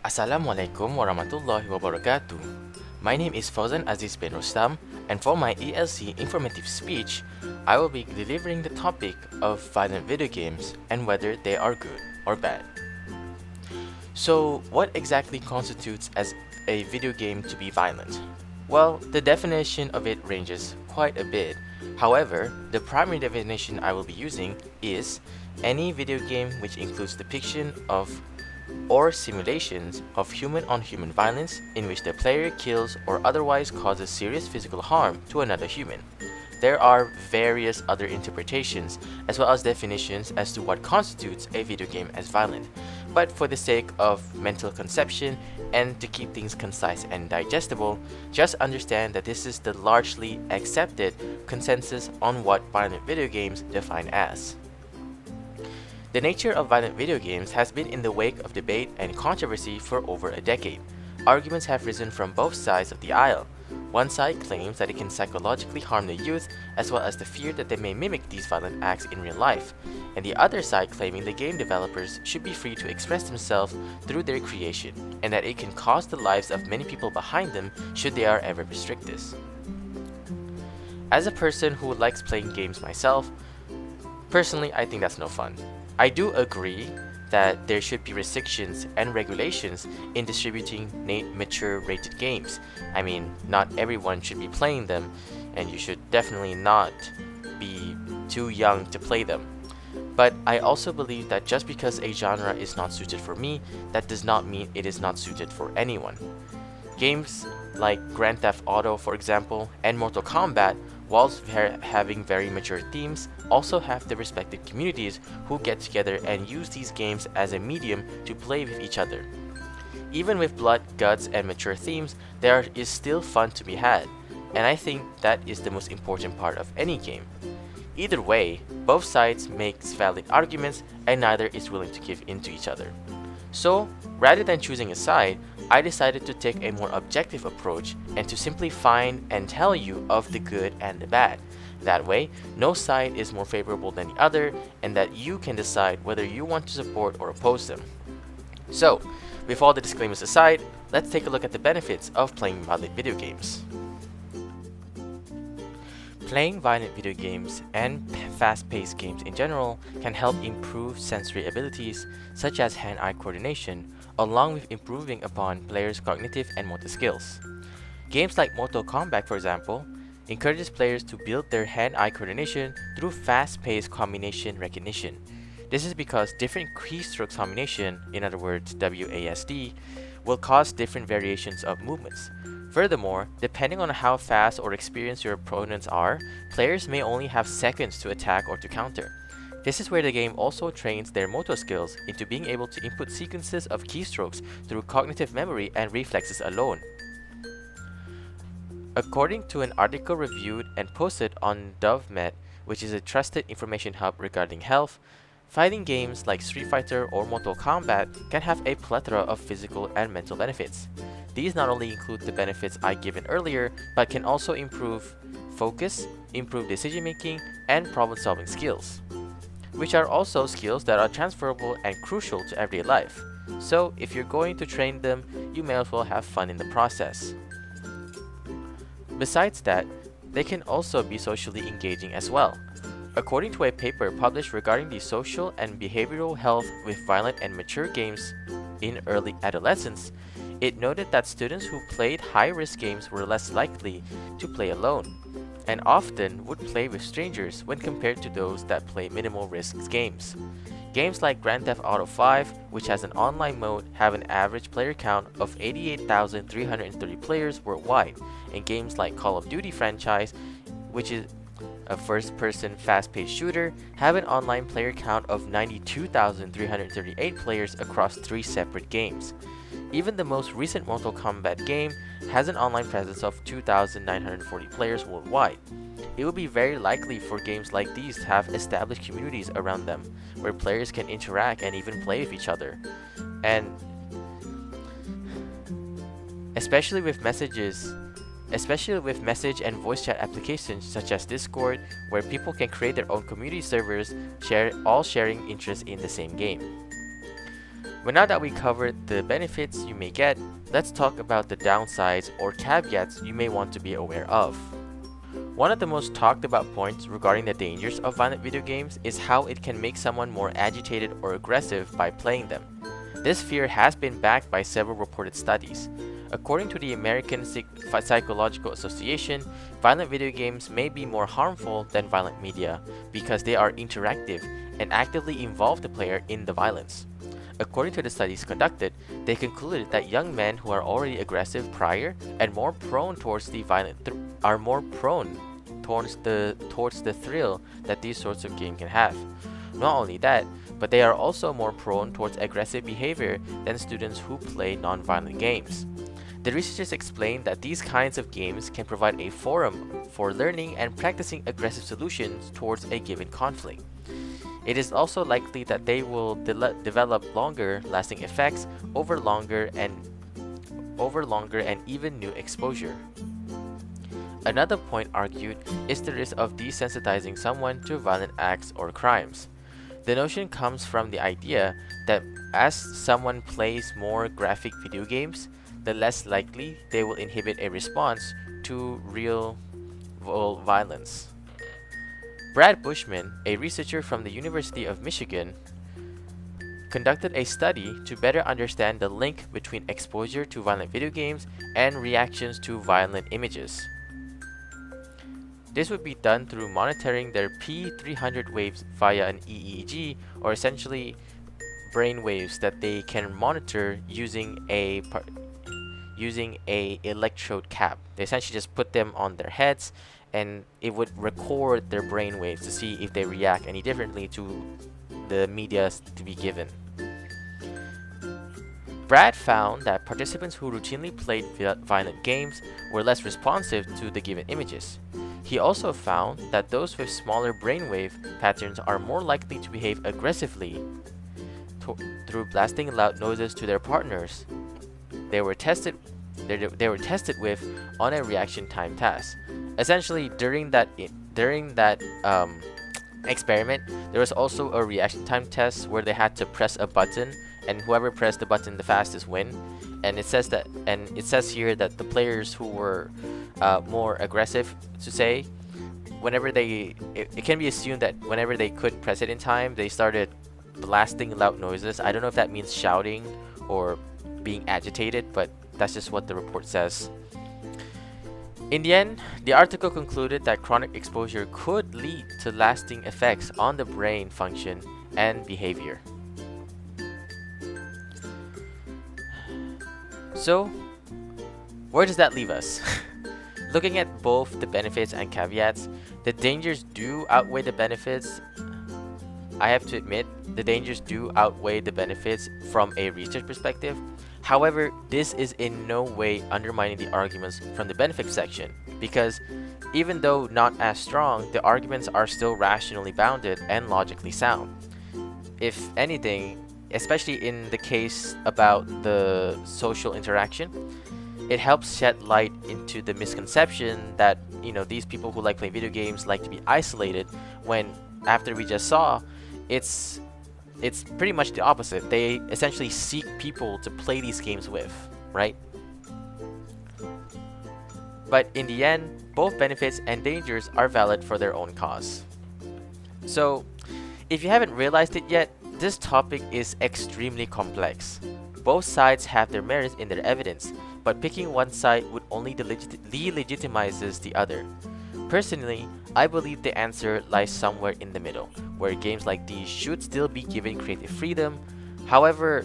Assalamualaikum warahmatullahi wabarakatuh. My name is Fauzan Aziz bin Rustam, and for my ELC informative speech, I will be delivering the topic of violent video games and whether they are good or bad. So, what exactly constitutes as a video game to be violent? Well, the definition of it ranges quite a bit. However, the primary definition I will be using is any video game which includes depiction of or simulations of human on human violence in which the player kills or otherwise causes serious physical harm to another human. There are various other interpretations as well as definitions as to what constitutes a video game as violent, but for the sake of mental conception and to keep things concise and digestible, just understand that this is the largely accepted consensus on what violent video games define as. The nature of violent video games has been in the wake of debate and controversy for over a decade. Arguments have risen from both sides of the aisle. One side claims that it can psychologically harm the youth, as well as the fear that they may mimic these violent acts in real life, and the other side claiming the game developers should be free to express themselves through their creation, and that it can cost the lives of many people behind them should they are ever restrict this. As a person who likes playing games myself, personally I think that's no fun. I do agree that there should be restrictions and regulations in distributing mature rated games. I mean, not everyone should be playing them, and you should definitely not be too young to play them. But I also believe that just because a genre is not suited for me, that does not mean it is not suited for anyone. Games like Grand Theft Auto, for example, and Mortal Kombat, whilst having very mature themes, also have their respective communities who get together and use these games as a medium to play with each other. Even with blood, guts, and mature themes, there is still fun to be had, and I think that is the most important part of any game. Either way, both sides make valid arguments and neither is willing to give in to each other. So, rather than choosing a side, I decided to take a more objective approach and to simply find and tell you of the good and the bad. That way, no side is more favorable than the other, and that you can decide whether you want to support or oppose them. So, with all the disclaimers aside, let's take a look at the benefits of playing violent video games. Playing violent video games and fast-paced games in general can help improve sensory abilities such as hand-eye coordination, along with improving upon players' cognitive and motor skills. Games like Mortal Kombat, for example, encourages players to build their hand-eye coordination through fast-paced combination recognition. This is because different keystroke combination, in other words WASD, will cause different variations of movements. Furthermore, depending on how fast or experienced your opponents are, players may only have seconds to attack or to counter. This is where the game also trains their motor skills into being able to input sequences of keystrokes through cognitive memory and reflexes alone. According to an article reviewed and posted on DoveMed, which is a trusted information hub regarding health, fighting games like Street Fighter or Mortal Kombat can have a plethora of physical and mental benefits. These not only include the benefits I given earlier, but can also improve focus, improve decision making, and problem solving skills, which are also skills that are transferable and crucial to everyday life. So if you're going to train them, you may as well have fun in the process. Besides that, they can also be socially engaging as well. According to a paper published regarding the social and behavioral health with violent and mature games in early adolescence, it noted that students who played high-risk games were less likely to play alone, and often would play with strangers when compared to those that play minimal-risk games. Games like Grand Theft Auto 5, which has an online mode, have an average player count of 88,330 players worldwide, and games like Call of Duty franchise, which is a first-person fast-paced shooter, have an online player count of 92,338 players across 3 separate games. Even the most recent Mortal Kombat game has an online presence of 2,940 players worldwide. It would be very likely for games like these to have established communities around them, where players can interact and even play with each other. And especially with message and voice chat applications such as Discord, where people can create their own community servers, sharing interest in the same game. But now that we covered the benefits you may get, let's talk about the downsides or caveats you may want to be aware of. One of the most talked about points regarding the dangers of violent video games is how it can make someone more agitated or aggressive by playing them. This fear has been backed by several reported studies. According to the American Psychological Association, violent video games may be more harmful than violent media because they are interactive and actively involve the player in the violence. According to the studies conducted, they concluded that young men who are already aggressive prior and more prone towards the violent are more prone towards the thrill that these sorts of games can have. Not only that, but they are also more prone towards aggressive behavior than students who play non-violent games. The researchers explained that these kinds of games can provide a forum for learning and practicing aggressive solutions towards a given conflict. It is also likely that they will develop longer-lasting effects over longer and even new exposure. Another point argued is the risk of desensitizing someone to violent acts or crimes. The notion comes from the idea that as someone plays more graphic video games, the less likely they will inhibit a response to real violence. Brad Bushman, a researcher from the University of Michigan, conducted a study to better understand the link between exposure to violent video games and reactions to violent images. This would be done through monitoring their P300 waves via an EEG, or essentially brain waves that they can monitor using a electrode cap. They essentially just put them on their heads and it would record their brain waves to see if they react any differently to the media to be given. Brad found that participants who routinely played violent games were less responsive to the given images. He also found that those with smaller brainwave patterns are more likely to behave aggressively through blasting loud noises to their partners they were tested with on a reaction time task. Essentially, during that experiment, there was also a reaction time test where they had to press a button, and whoever pressed the button the fastest win. And it says here that the players who were more aggressive, to say, it can be assumed that whenever they couldn't press it in time, they started blasting loud noises. I don't know if that means shouting or being agitated, but that's just what the report says. In the end, the article concluded that chronic exposure could lead to lasting effects on the brain function and behavior. So, where does that leave us? Looking at both the benefits and caveats, the dangers do outweigh the benefits. I have to admit, the dangers do outweigh the benefits from a research perspective. However, this is in no way undermining the arguments from the benefits section, because even though not as strong, the arguments are still rationally bounded and logically sound. If anything, especially in the case about the social interaction, it helps shed light into the misconception that these people who like playing video games like to be isolated, when after we just saw, it's pretty much the opposite. They essentially seek people to play these games with, right? But in the end, both benefits and dangers are valid for their own cause. So, if you haven't realized it yet, this topic is extremely complex. Both sides have their merits in their evidence, but picking one side would only delegitimizes the other. Personally, I believe the answer lies somewhere in the middle, where games like these should still be given creative freedom. However,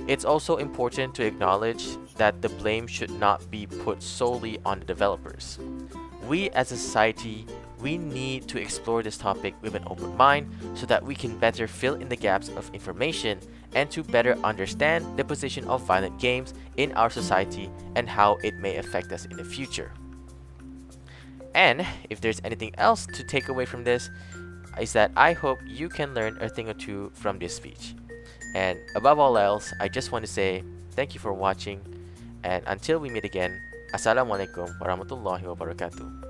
it's also important to acknowledge that the blame should not be put solely on the developers. We as a society, we need to explore this topic with an open mind so that we can better fill in the gaps of information and to better understand the position of violent games in our society and how it may affect us in the future. And if there's anything else to take away from this, is that I hope you can learn a thing or two from this speech. And above all else, I just want to say thank you for watching, and until we meet again, Assalamualaikum warahmatullahi wabarakatuh.